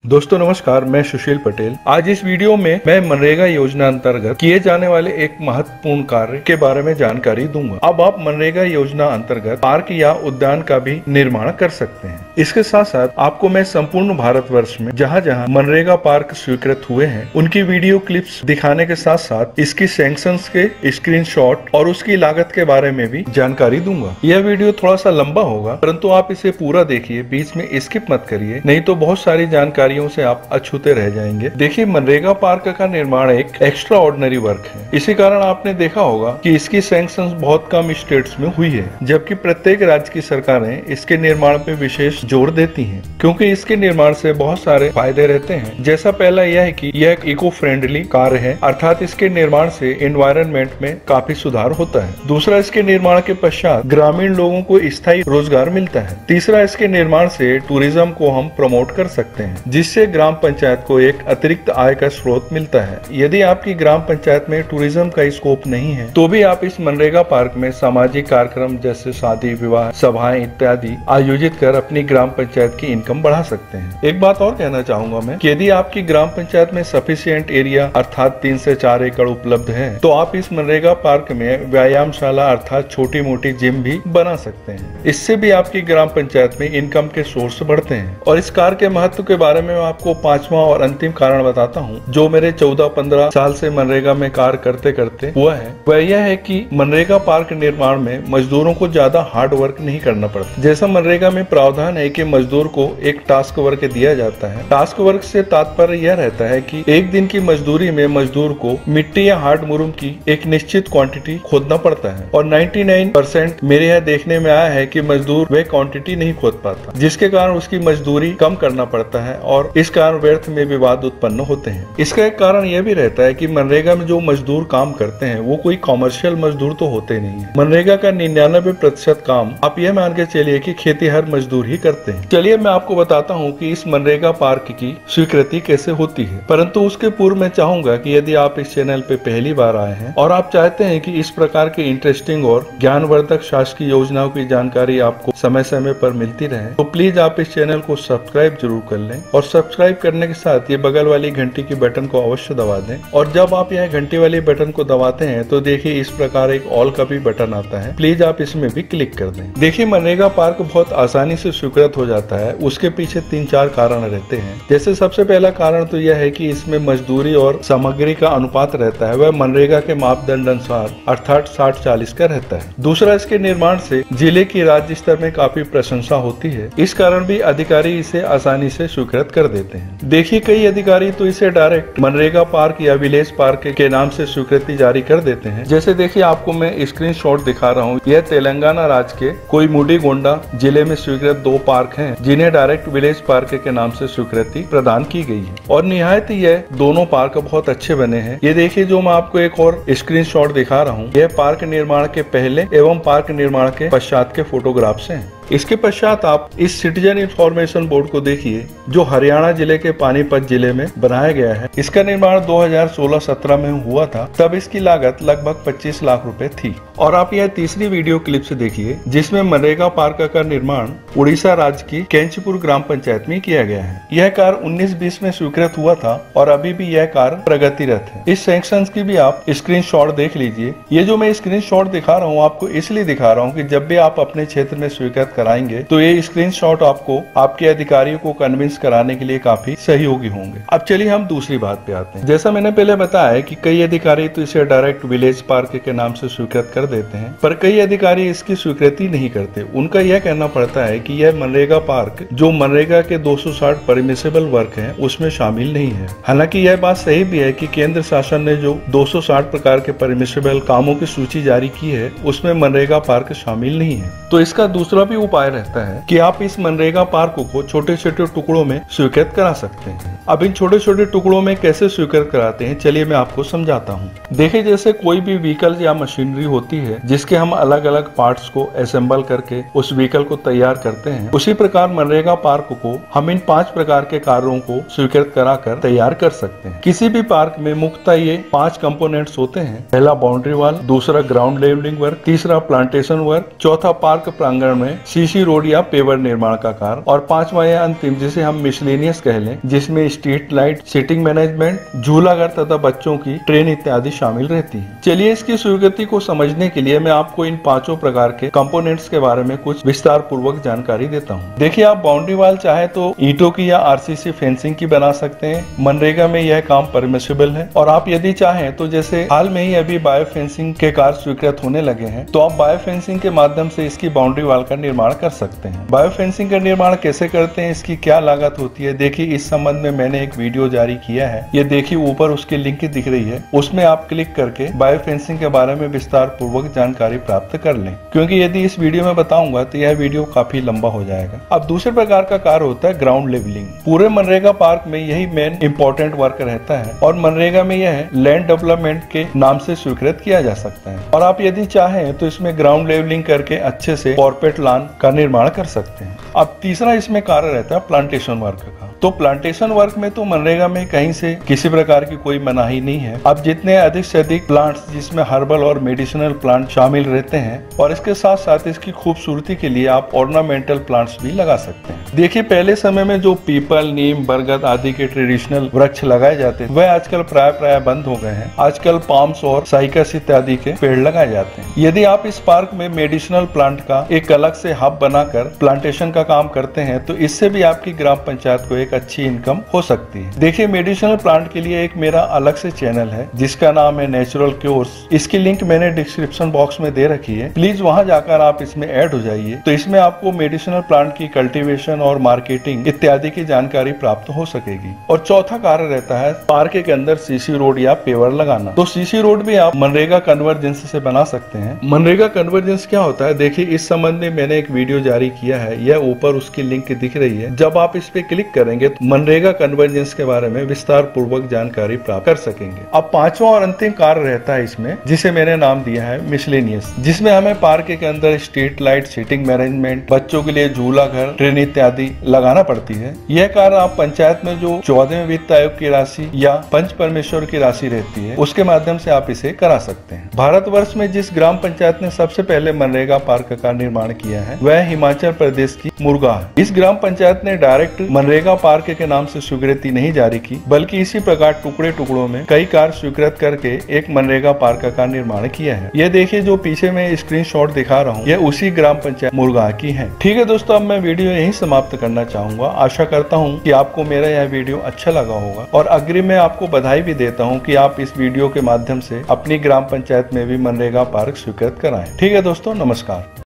दोस्तों नमस्कार, मैं सुशील पटेल। आज इस वीडियो में मैं मनरेगा योजना अंतर्गत किए जाने वाले एक महत्वपूर्ण कार्य के बारे में जानकारी दूंगा। अब आप मनरेगा योजना अंतर्गत पार्क या उद्यान का भी निर्माण कर सकते हैं। इसके साथ साथ आपको मैं संपूर्ण भारतवर्ष में जहां जहां मनरेगा पार्क स्वीकृत हुए हैं उनकी वीडियो क्लिप्स दिखाने के साथ साथ इसकी सैंक्शंस के स्क्रीनशॉट और उसकी लागत के बारे में भी जानकारी दूंगा। यह वीडियो थोड़ा सा लंबा होगा, परंतु आप इसे पूरा देखिए, बीच में स्किप मत करिए, नहीं तो बहुत सारी जानकारियों से आप अछूते रह जाएंगे। देखिए, मनरेगा पार्क का निर्माण एक एक्स्ट्रा ऑर्डिनरी वर्क है। इसी कारण आपने देखा होगा कि इसकी सैंक्शंस बहुत कम स्टेट्स में हुई है, जबकि प्रत्येक राज्य की सरकारें इसके निर्माण पे विशेष जोर देती हैं, क्योंकि इसके निर्माण से बहुत सारे फायदे रहते हैं। जैसा पहला यह है कि यह एक इको फ्रेंडली कार्य है, अर्थात इसके निर्माण से एनवायरनमेंट में काफी सुधार होता है। दूसरा, इसके निर्माण के पश्चात ग्रामीण लोगों को स्थायी रोजगार मिलता है। तीसरा, इसके निर्माण से टूरिज्म को हम प्रमोट कर सकते हैं, जिससे ग्राम पंचायत को एक अतिरिक्त आय का स्रोत मिलता है। यदि आपकी ग्राम पंचायत में टूरिज्म का स्कोप नहीं है तो भी आप इस मनरेगा पार्क में सामाजिक कार्यक्रम जैसे शादी विवाह सभाएं इत्यादि आयोजित कर अपनी ग्राम पंचायत की इनकम बढ़ा सकते हैं। एक बात और कहना चाहूंगा मैं कि यदि आपकी ग्राम पंचायत में सफिशिएंट एरिया अर्थात 3 से 4 एकड़ उपलब्ध है तो आप इस मनरेगा पार्क में व्यायामशाला अर्थात छोटी मोटी जिम भी बना सकते हैं। इससे भी आपकी ग्राम पंचायत में इनकम के सोर्स बढ़ते हैं। और इस कार्य के महत्व के बारे में आपको पांचवा और अंतिम कारण बताता हूँ, जो मेरे 14-15 साल से मनरेगा में कार्य करते करते हुआ है। वह यह है कि मनरेगा पार्क निर्माण में मजदूरों को ज्यादा हार्ड वर्क नहीं करना पड़ता। जैसा मनरेगा में प्रावधान है कि मजदूर को एक टास्क वर्क दिया जाता है। टास्क वर्क से तात्पर्य यह रहता है कि एक दिन की मजदूरी में मजदूर को मिट्टी या हार्ड मुरुम की एक निश्चित क्वांटिटी खोदना पड़ता है, और 99% मेरे यहाँ देखने में आया है कि मजदूर वह क्वांटिटी नहीं खोद पाता, जिसके कारण उसकी मजदूरी कम करना पड़ता है और इस कारण व्यर्थ में विवाद उत्पन्न होते हैं। इसका एक कारण यह भी रहता है कि मनरेगा में जो मजदूर काम करते हैं वो कोई कॉमर्शियल मजदूर तो होते नहीं है। मनरेगा का 99% काम आप यह मान के चलिए कि खेतीहर मजदूर ही करते हैं। चलिए मैं आपको बताता हूँ कि इस मनरेगा पार्क की स्वीकृति कैसे होती है, परंतु उसके पूर्व मैं चाहूंगा कि यदि आप इस चैनल पे पहली बार आए हैं और आप चाहते हैं कि इस प्रकार के इंटरेस्टिंग और ज्ञानवर्धक शासकीय योजनाओं की जानकारी आपको समय समय पर मिलती रहे तो प्लीज आप इस चैनल को सब्सक्राइब जरूर कर लें, और सब्सक्राइब करने के साथ ये बगल वाली घंटी की बटन को अवश्य दबा दें। और जब आप यह घंटी वाली बटन को दबाते हैं तो देखिए इस प्रकार एक ऑल का भी बटन आता है, प्लीज आप इसमें भी क्लिक कर दें। देखिए, मनरेगा पार्क बहुत आसानी से स्वीकृत हो जाता है। उसके पीछे 3-4 कारण रहते हैं। जैसे सबसे पहला कारण तो यह है कि इसमें मजदूरी और सामग्री का अनुपात रहता है, वह मनरेगा के मापदंड अनुसार अर्थात 60-40 का रहता है। दूसरा, इसके निर्माण से जिले की राज्य स्तर में काफी प्रशंसा होती है, इस कारण भी अधिकारी इसे आसानी से स्वीकृत कर देते हैं। देखिए, कई अधिकारी तो इसे डायरेक्ट मनरेगा पार्क या विलेज पार्क के नाम से स्वीकृति जारी कर देते हैं। जैसे देखिए, आपको मैं स्क्रीनशॉट दिखा रहा हूँ। यह तेलंगाना राज्य के कोयमुडीगोंडा जिले में स्वीकृत 2 पार्क हैं, जिन्हें डायरेक्ट विलेज पार्क के नाम से स्वीकृति प्रदान की गई है, और निहायत यह दोनों पार्क बहुत अच्छे बने हैं। ये देखिए, जो मैं आपको एक और स्क्रीनशॉट दिखा रहा हूँ, यह पार्क निर्माण के पहले एवं पार्क निर्माण के पश्चात के फोटोग्राफ्स हैं। इसके पश्चात आप इस सिटीजन इंफॉर्मेशन बोर्ड को देखिए, जो हरियाणा जिले के पानीपत जिले में बनाया गया है। इसका निर्माण 2016-17 में हुआ था, तब इसकी लागत लगभग 25 लाख रुपए थी। और आप यह तीसरी वीडियो क्लिप से देखिए, जिसमें मनरेगा पार्क का निर्माण उड़ीसा राज्य की कैंचीपुर ग्राम पंचायत में किया गया है। यह कार्य 19-20 में स्वीकृत हुआ था और अभी भी यह कार्य प्रगतिरत है। इस सेक्शन की भी आप स्क्रीनशॉट देख लीजिए। ये जो मैं स्क्रीनशॉट दिखा रहा हूँ आपको इसलिए दिखा रहा हूँ कि जब भी आप अपने क्षेत्र में स्वीकृत कराएंगे तो ये स्क्रीनशॉट आपको आपके अधिकारियों को कन्विंस कराने के लिए काफी सहयोगी होंगे। अब चलिए हम दूसरी बात पे आते हैं। जैसा मैंने पहले बताया है कि कई अधिकारी तो इसे डायरेक्ट विलेज पार्क के नाम से स्वीकृत कर देते हैं, पर कई अधिकारी इसकी स्वीकृति नहीं करते। उनका यह कहना पड़ता है कि यह मनरेगा पार्क जो मनरेगा के 260 परमिसेबल वर्क हैं उसमें शामिल नहीं है। हालांकि यह बात सही भी है कि केंद्र शासन ने जो 260 प्रकार के परमिसेबल कामों की सूची जारी की है उसमें मनरेगा पार्क शामिल नहीं है। तो इसका दूसरा भी उपाय रहता है कि आप इस मनरेगा पार्क को छोटे छोटे टुकड़ों में स्वीकृत करा सकते हैं। अब इन छोटे छोटे टुकड़ों में कैसे स्वीकृत कराते हैं, चलिए मैं आपको समझाता हूँ। देखिए, जैसे कोई भी व्हीकल या मशीनरी होती है जिसके हम अलग अलग पार्ट्स को असेंबल करके उस व्हीकल को तैयार करते हैं, उसी प्रकार मनरेगा पार्क को हम इन 5 प्रकार के कार्यों को स्वीकृत कराकर तैयार कर सकते हैं। किसी भी पार्क में मुख्यतः ये 5 कंपोनेंट्स होते हैं। पहला बाउंड्री वॉल, दूसरा ग्राउंड लेवलिंग वर्क, तीसरा प्लांटेशन वर्क, चौथा पार्क प्रांगण में सीसी रोड या पेवर निर्माण का कार्य, और 5वां या अंतिम जिसे हम मिसलेनियस कह लें, जिसमें स्ट्रीट लाइट, सीटिंग मैनेजमेंट, झूलाघर तथा बच्चों की ट्रेन इत्यादि शामिल रहती है। चलिए इसकी स्वीकृति को समझने के लिए मैं आपको इन 5 प्रकार के कंपोनेंट्स के बारे में कुछ विस्तार पूर्वक जानकारी देता हूँ। देखिए, आप बाउंड्री वॉल चाहे तो ईंटों की या आरसीसी फेंसिंग की बना सकते हैं। मनरेगा में यह काम परमिसिबल है। और आप यदि चाहें तो जैसे हाल में ही अभी बायो फेंसिंग के कार्य स्वीकृत होने लगे हैं, तो आप बायो फेंसिंग के माध्यम से इसकी बाउंड्री वॉल का निर्माण कर सकते हैं। बायो फेंसिंग का निर्माण कैसे करते हैं, इसकी क्या लागत होती है, देखिए इस संबंध में मैंने एक वीडियो जारी किया है। ये देखिए ऊपर उसकी लिंक दिख रही है, उसमें आप क्लिक करके बायो फेंसिंग के बारे में विस्तार पूर्वक जानकारी प्राप्त कर लें, क्योंकि यदि इस वीडियो में बताऊंगा तो यह वीडियो काफी लंबा हो जाएगा। अब दूसरे प्रकार का कार्य होता है ग्राउंड लेवलिंग। पूरे मनरेगा पार्क में यही मेन इंपॉर्टेंट वर्क रहता है और मनरेगा में यह लैंड डेवलपमेंट के नाम से स्वीकृत किया जा सकता है। और आप यदि चाहें तो इसमें ग्राउंड लेवलिंग करके अच्छे से कॉर्पोरेट लॉन का निर्माण कर सकते हैं। अब तीसरा इसमें कार्य रहता है प्लांटेशन वर्क का। तो प्लांटेशन वर्क में तो मनरेगा में कहीं से किसी प्रकार की कोई मनाही नहीं है। अब जितने अधिक से अधिक प्लांट्स जिसमें हर्बल और मेडिसिनल प्लांट शामिल रहते हैं, और इसके साथ साथ इसकी खूबसूरती के लिए आप ऑर्नामेंटल प्लांट्स भी लगा सकते हैं। देखिए, पहले समय में जो पीपल, नीम, बरगद आदि के ट्रेडिशनल वृक्ष लगाए जाते थे वह आजकल प्राय बंद हो गए हैं। आजकल पाम्स और साइकस इत्यादि के पेड़ लगाए जाते हैं। यदि आप इस पार्क में मेडिसिनल प्लांट का एक अलग से हब बनाकर प्लांटेशन का काम करते हैं तो इससे भी आपकी ग्राम पंचायत को एक अच्छी इनकम हो सकती है। देखिए, मेडिसिनल प्लांट के लिए एक मेरा अलग से चैनल है जिसका नाम है नेचुरल क्योर्स। इसकी लिंक मैंने डिस्क्रिप्शन बॉक्स में दे रखी है, प्लीज वहां जाकर आप इसमें ऐड हो जाइए। तो इसमें आपको मेडिसिनल प्लांट की कल्टीवेशन और मार्केटिंग इत्यादि की जानकारी प्राप्त हो सकेगी। और चौथा कार्य रहता है पार्क के अंदर सीसी रोड या पेवर लगाना। तो सीसी रोड भी आप मनरेगा कन्वर्जेंस से बना सकते हैं। मनरेगा कन्वर्जेंस क्या होता है, देखिए इस संबंध में मैंने एक वीडियो जारी किया है, यह ऊपर उसकी लिंक दिख रही है। जब आप इस पे क्लिक करेंगे तो मनरेगा कन्वर्जेंस के बारे में विस्तार पूर्वक जानकारी प्राप्त कर सकेंगे। अब 5वां और अंतिम कार्य रहता है इसमें, जिसे मैंने नाम दिया है मिसलेनियस, जिसमें हमें पार्क के अंदर स्ट्रीट लाइट, सीटिंग मैनेजमेंट, बच्चों के लिए झूला घर, ट्रेन इत्यादि लगाना पड़ती है। यह कार्य आप पंचायत में जो 14वें वित्त आयोग की राशि या पंच परमेश्वर की राशि रहती है उसके माध्यम से आप इसे करा सकते हैं। भारतवर्ष में जिस ग्राम पंचायत ने सबसे पहले मनरेगा पार्क का निर्माण किया है वह हिमाचल प्रदेश की मुरगा है। इस ग्राम पंचायत ने डायरेक्ट मनरेगा पार्क के नाम से स्वीकृति नहीं जारी की, बल्कि इसी प्रकार टुकड़े टुकड़ों में कई कार्य स्वीकृत करके एक मनरेगा पार्क का निर्माण किया है। यह देखिए जो पीछे में स्क्रीनशॉट दिखा रहा हूँ, यह उसी ग्राम पंचायत मुरगा की है। ठीक है दोस्तों, अब मैं वीडियो यहीं समाप्त करना चाहूंगा। आशा करता हूँ कि आपको मेरा यह वीडियो अच्छा लगा होगा, और अग्रिम में आपको बधाई भी देता हूँ कि आप इस वीडियो के माध्यम से अपनी ग्राम पंचायत में भी मनरेगा पार्क स्वीकृत कराएं। ठीक है दोस्तों, नमस्कार।